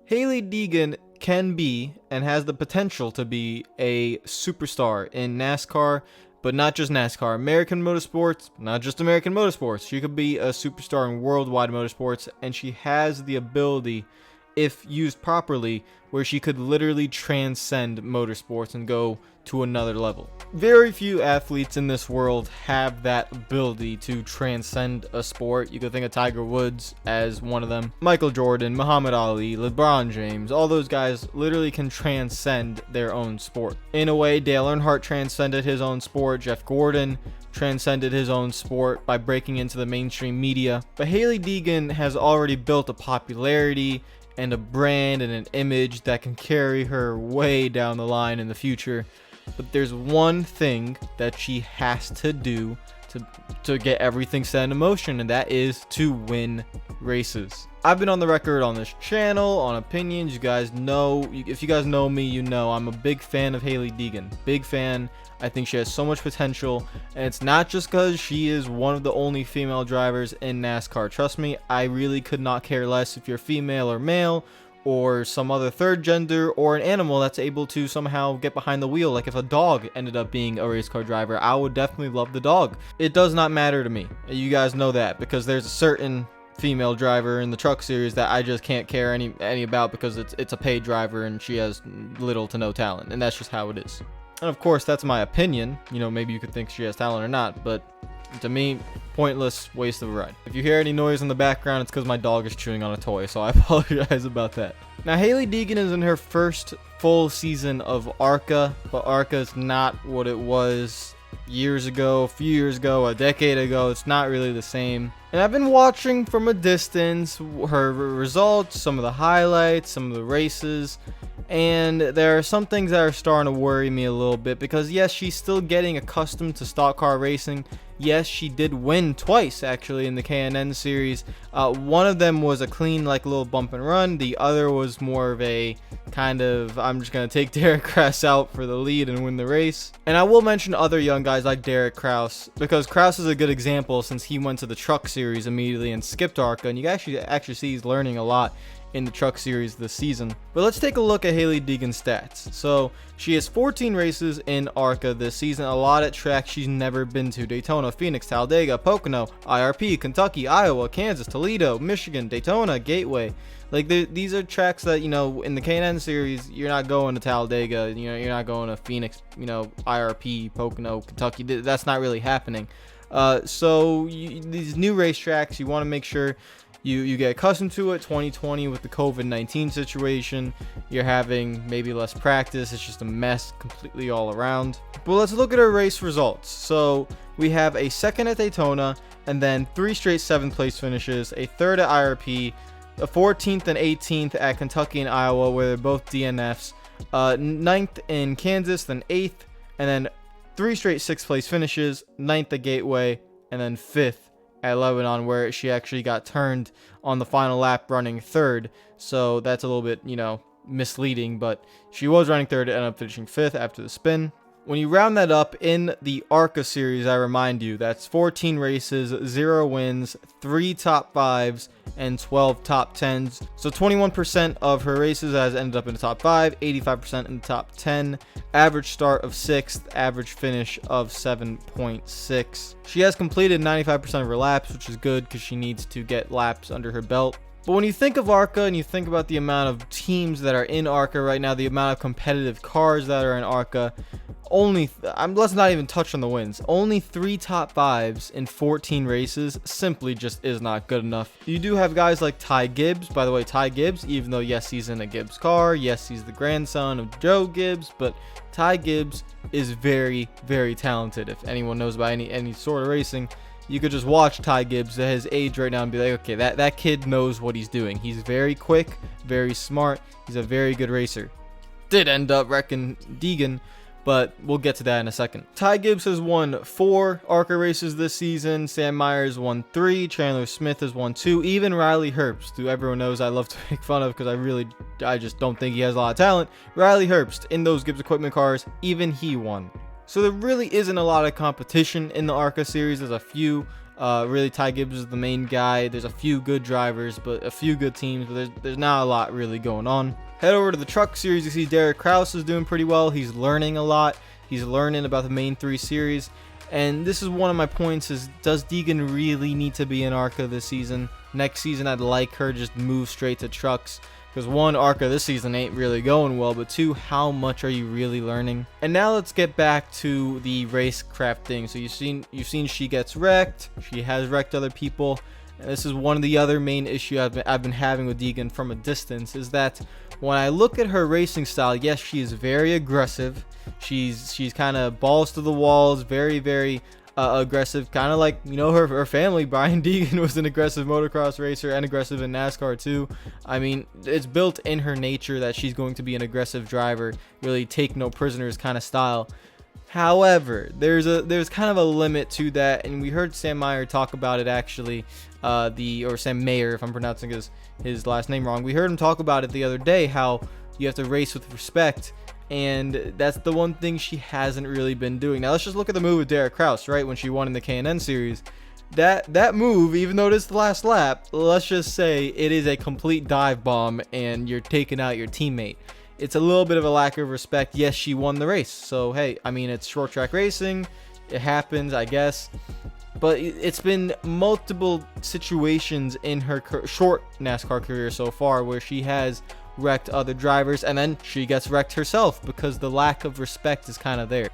Hailie Deegan can be and has the potential to be a superstar in NASCAR, but not just NASCAR. American motorsports, not just American motorsports. She could be a superstar in worldwide motorsports, and she has the ability, if used properly, where she could literally transcend motorsports and go to another level. Very few athletes in this world have that ability to transcend a sport. You could think of Tiger Woods as one of them. Michael Jordan, Muhammad Ali, LeBron James, all those guys literally can transcend their own sport. In a way, Dale Earnhardt transcended his own sport. Jeff Gordon transcended his own sport by breaking into the mainstream media. But Hailie Deegan has already built a popularity and a brand and an image that can carry her way down the line in the future. But there's one thing that she has to do to get everything set in motion, and that is to win races. I've been on the record on this channel on opinions. You guys know, if you guys know me, you know I'm a big fan of Hailie Deegan. Big fan. I think she has so much potential, and it's not just because she is one of the only female drivers in NASCAR. Trust me, I really could not care less if you're female or male, or some other third gender, or an animal that's able to somehow get behind the wheel. Like if a dog ended up being a race car driver, I would definitely love the dog. It does not matter to me. You guys know that, because there's a certain female driver in the truck series that I just can't care any about, because it's a paid driver and she has little to no talent, and that's just how it is. And of course, that's my opinion. You know, maybe you could think she has talent or not, but to me, pointless waste of a ride. If you hear any noise in the background, it's because my dog is chewing on a toy, so I apologize about that. Now, Hailie Deegan is in her first full season of ARCA, but ARCA is not what it was years ago, a few years ago, a decade ago. It's not really the same. And I've been watching from a distance her results, some of the highlights, some of the races, and there are some things that are starting to worry me a little bit, because yes, she's still getting accustomed to stock car racing. Yes, she did win twice actually in the K&N series. One of them was a clean, like, little bump and run. The other was more of a kind of, I'm just going to take Derek Kraus out for the lead and win the race. And I will mention other young guys like Derek Kraus, because Kraus is a good example since he went to the truck series immediately and skipped ARCA, and you actually see he's learning a lot in the truck series this season. But let's take a look at Hailie Deegan's stats. So she has 14 races in ARCA this season, a lot at tracks she's never been to: Daytona, Phoenix, Talladega, Pocono, IRP, Kentucky, Iowa, Kansas, Toledo, Michigan, Daytona, Gateway. Like, these are tracks that, you know, in the K&N series, you're not going to Talladega, you know, you're not going to Phoenix, you know, IRP, Pocono, Kentucky. That's not really happening. These new racetracks, you want to make sure you get accustomed to it. 2020 with the COVID-19 situation, you're having maybe less practice. It's just a mess completely all around. But let's look at our race results. So we have a second at Daytona, and then 3 straight 7th place finishes, a third at IRP, a 14th and 18th at Kentucky and Iowa, where they're both DNFs, 9th in Kansas, then 8th, and then 3 straight 6th place finishes, 9th at Gateway, and then 5th at Lebanon, where she actually got turned on the final lap running 3rd. So that's a little bit, you know, misleading, but she was running 3rd and ended up finishing 5th after the spin. When you round that up in the ARCA series, I remind you, that's 14 races, 0 wins, 3 top 5s, and 12 top 10s. So 21% of her races has ended up in the top 5, 85% in the top 10, average start of 6th, average finish of 7.6. She has completed 95% of her laps, which is good because she needs to get laps under her belt. But when you think of ARCA and you think about the amount of teams that are in ARCA right now, the amount of competitive cars that are in ARCA, let's not even touch on the wins. Only 3 top 5s in 14 races simply just is not good enough. You do have guys like Ty Gibbs. By the way, Ty Gibbs, even though yes, he's in a Gibbs car, yes, he's the grandson of Joe Gibbs, but Ty Gibbs is very, very talented. If anyone knows about any sort of racing, you could just watch Ty Gibbs at his age right now and be like, okay, that kid knows what he's doing. He's very quick, very smart. He's a very good racer. Did end up wrecking Deegan, but we'll get to that in a second. Ty Gibbs has won 4 ARCA races this season. Sam Myers won 3. Chandler Smith has won 2. Even Riley Herbst, who everyone knows I love to make fun of because I just don't think he has a lot of talent. Riley Herbst in those Gibbs equipment cars, even he won. So there really isn't a lot of competition in the ARCA series. There's a few Really, Ty Gibbs is the main guy. There's a few good drivers, but a few good teams, but there's not a lot really going on. Head over to the truck series. You see Derek Kraus is doing pretty well. He's learning a lot. He's learning about the main 3 series. And this is one of my points is, does Deegan really need to be in ARCA this season? Next season, I'd like her to just move straight to trucks. Because 1, ARCA this season ain't really going well, but 2, how much are you really learning? And now let's get back to the Racecraft thing. So you've seen she gets wrecked. She has wrecked other people. And this is one of the other main issues I've been having with Deegan from a distance, is that when I look at her racing style, yes, she is very aggressive. She's kind of balls to the walls, very, very aggressive, kind of like, you know, her family. Brian Deegan was an aggressive motocross racer and aggressive in NASCAR too. I mean, it's built in her nature that she's going to be an aggressive driver, really take no prisoners kind of style. However, there's kind of a limit to that, and we heard Sam Meyer talk about it actually, or Sam Mayer, if I'm pronouncing his last name wrong. We heard him talk about it the other day, how you have to race with respect, and that's the one thing she hasn't really been doing. Now let's just look at the move with Derek Kraus, right, when she won in the K&N series. That move, even though it is the last lap, let's just say it is a complete dive bomb, and you're taking out your teammate. It's a little bit of a lack of respect. Yes, she won the race, so hey, I mean, it's short track racing, it happens, I guess. But it's been multiple situations in her short NASCAR career so far where she has wrecked other drivers, and then she gets wrecked herself because the lack of respect is kind of there.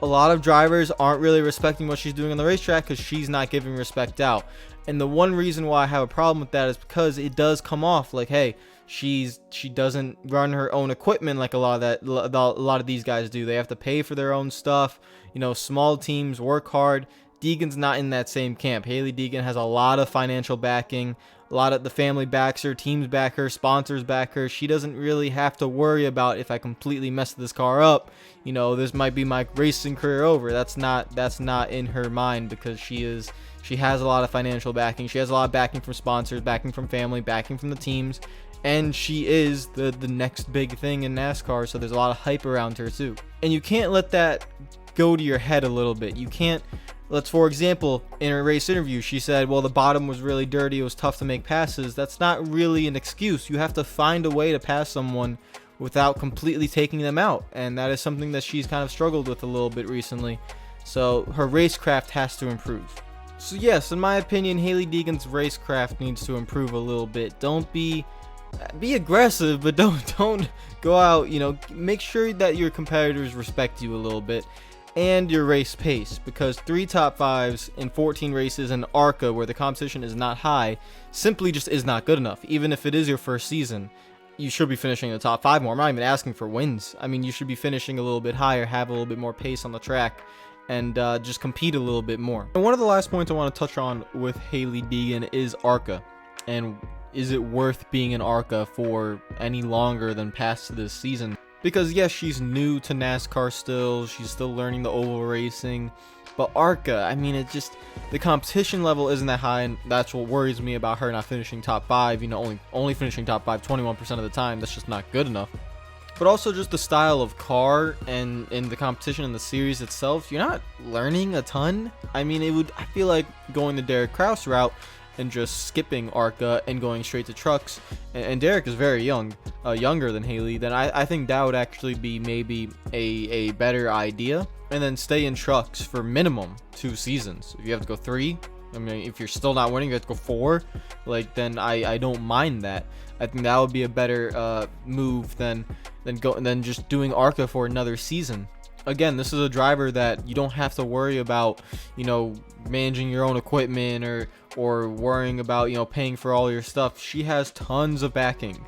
A lot of drivers aren't really respecting what she's doing on the racetrack because she's not giving respect out. And the one reason why I have a problem with that is because it does come off like, hey, she doesn't run her own equipment like a lot of these guys do. They have to pay for their own stuff. You know, small teams work hard. Deegan's not in that same camp. Hailie Deegan has a lot of financial backing. A lot of the family backs her, teams back her, sponsors back her. She doesn't really have to worry about, if I completely mess this car up, you know, this might be my racing career over. That's not in her mind, because she has a lot of financial backing. She has a lot of backing from sponsors, backing from family, backing from the teams, and she is the next big thing in NASCAR, so there's a lot of hype around her too. And you can't let that go to your head a little bit. You can't, for example, in her race interview, she said, well, the bottom was really dirty, it was tough to make passes. That's not really an excuse. You have to find a way to pass someone without completely taking them out, and that is something that she's kind of struggled with a little bit recently. So her racecraft has to improve. So yes, in my opinion, Hailie Deegan's racecraft needs to improve a little bit. Don't be aggressive, but don't go out, you know, make sure that your competitors respect you a little bit, and your race pace, because 3 top 5s in 14 races in ARCA, where the competition is not high, simply just is not good enough. Even if it is your first season, you should be finishing in the top 5 more. I'm not even asking for wins. I mean, you should be finishing a little bit higher, have a little bit more pace on the track, and just compete a little bit more. And one of the last points I want to touch on with Hailie Deegan is ARCA, and is it worth being in ARCA for any longer than past this season? Because yes, she's new to NASCAR still, she's still learning the oval racing, but ARCA, I mean, it just, the competition level isn't that high, and that's what worries me about her not finishing top 5, you know, only finishing top 5 21% of the time. That's just not good enough. But also just the style of car and in the competition in the series itself, you're not learning a ton. I mean, I feel like going the Derek Kraus route and just skipping ARCA and going straight to trucks, and Derek is very young, younger than Hailie, then I think that would actually be maybe a better idea. And then stay in trucks for minimum 2 seasons. If you have to go 3, I mean, if you're still not winning, you have to go 4, like, then I don't mind that. I think that would be a better move than just doing ARCA for another season. Again, this is a driver that you don't have to worry about, you know, managing your own equipment or worrying about, you know, paying for all your stuff. She has tons of backing.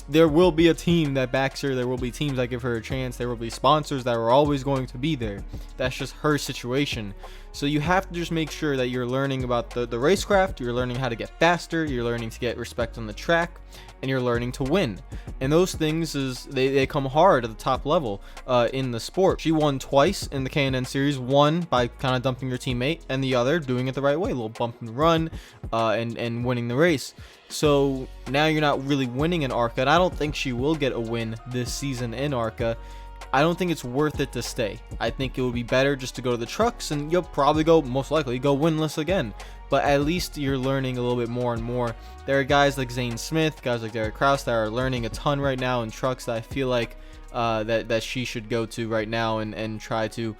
There will be a team that backs her. There will be teams that give her a chance. There will be sponsors that are always going to be there. That's just her situation. So you have to just make sure that you're learning about the racecraft, you're learning how to get faster, you're learning to get respect on the track, and you're learning to win. And those things, they come hard at the top level in the sport. She won twice in the K&N series, one by kind of dumping her teammate, and the other doing it the right way, a little bump and run, and winning the race. So now you're not really winning in ARCA, and I don't think she will get a win this season in ARCA. I don't think it's worth it to stay. I think it would be better just to go to the trucks, and you'll probably most likely go winless again. But at least you're learning a little bit more and more. There are guys like Zane Smith, guys like Derek Kraus that are learning a ton right now in trucks that I feel like that she should go to right now and try to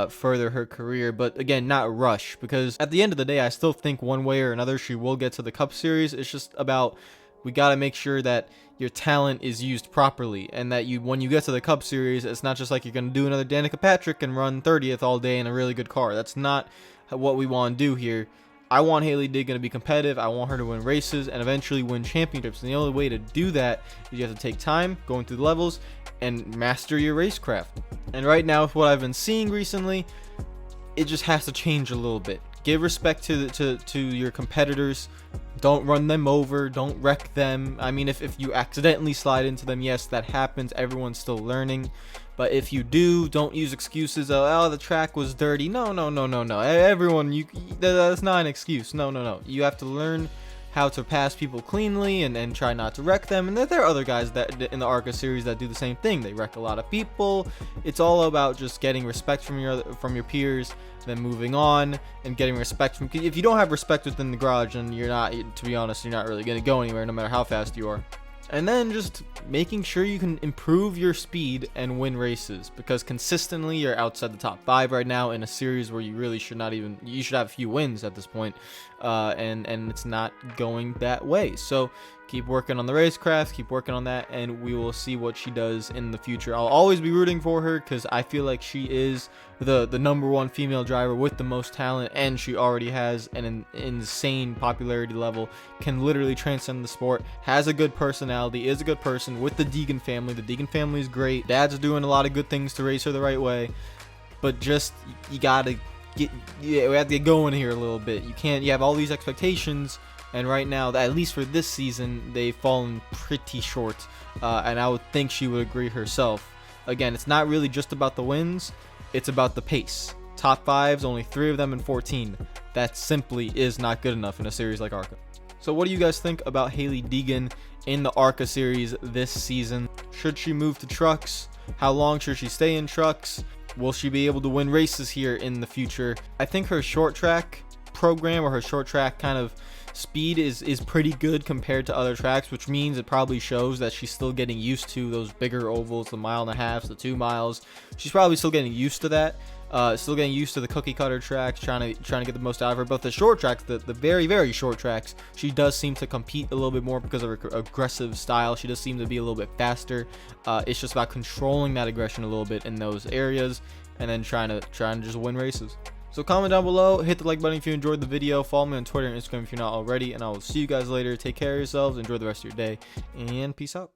further her career. But again, not rush, because at the end of the day, I still think one way or another she will get to the Cup Series. It's just about, we got to make sure that your talent is used properly, and that when you get to the Cup Series, it's not just like you're going to do another Danica Patrick and run 30th all day in a really good car. That's not what we want to do here. I want Hailie Deegan to be competitive. I want her to win races and eventually win championships. And the only way to do that is you have to take time going through the levels and master your racecraft. And right now, with what I've been seeing recently, it just has to change a little bit. Give respect to your competitors. Don't run them over. Don't wreck them. I mean, if you accidentally slide into them, yes, that happens. Everyone's still learning. But if you do, don't use excuses of, oh, the track was dirty. No. Everyone, that's not an excuse. No. You have to learn how to pass people cleanly and try not to wreck them. And there are other guys that in the ARCA series that do the same thing. They wreck a lot of people. It's all about just getting respect from your peers, then moving on and getting respect from. If you don't have respect within the garage, then you're not, to be honest, you're not really going to go anywhere, no matter how fast you are. And then just making sure you can improve your speed and win races, because consistently you're outside the top 5 right now in a series where you really should not even, you should have a few wins at this point, and it's not going that way. So keep working on the racecraft, keep working on that, and we will see what she does in the future. I'll always be rooting for her because I feel like she is the #1 female driver with the most talent, and she already has an insane popularity level, can literally transcend the sport, has a good personality, is a good person with the Deegan family. The Deegan family is great. Dad's doing a lot of good things to race her the right way, but just, you gotta we have to get going here a little bit. You have all these expectations, and right now, at least for this season, they've fallen pretty short, and I would think she would agree herself. Again, it's not really just about the wins, it's about the pace. Top 5s, only 3 of them in 14. That simply is not good enough in a series like ARCA. So what do you guys think about Hailie Deegan in the ARCA series this season? Should she move to trucks? How long should she stay in trucks? Will she be able to win races here in the future? I think her short track program, or her short track kind of speed, is pretty good compared to other tracks, which means it probably shows that she's still getting used to those bigger ovals, the 1.5 miles, the 2 miles. She's probably still getting used to that, still getting used to the cookie cutter tracks, trying to get the most out of her. But the short tracks, the very, very short tracks, she does seem to compete a little bit more because of her aggressive style. She does seem to be a little bit faster. It's just about controlling that aggression a little bit in those areas, and then trying to just win races. So comment down below, hit the like button if you enjoyed the video, follow me on Twitter and Instagram if you're not already, and I will see you guys later. Take care of yourselves, enjoy the rest of your day, and peace out.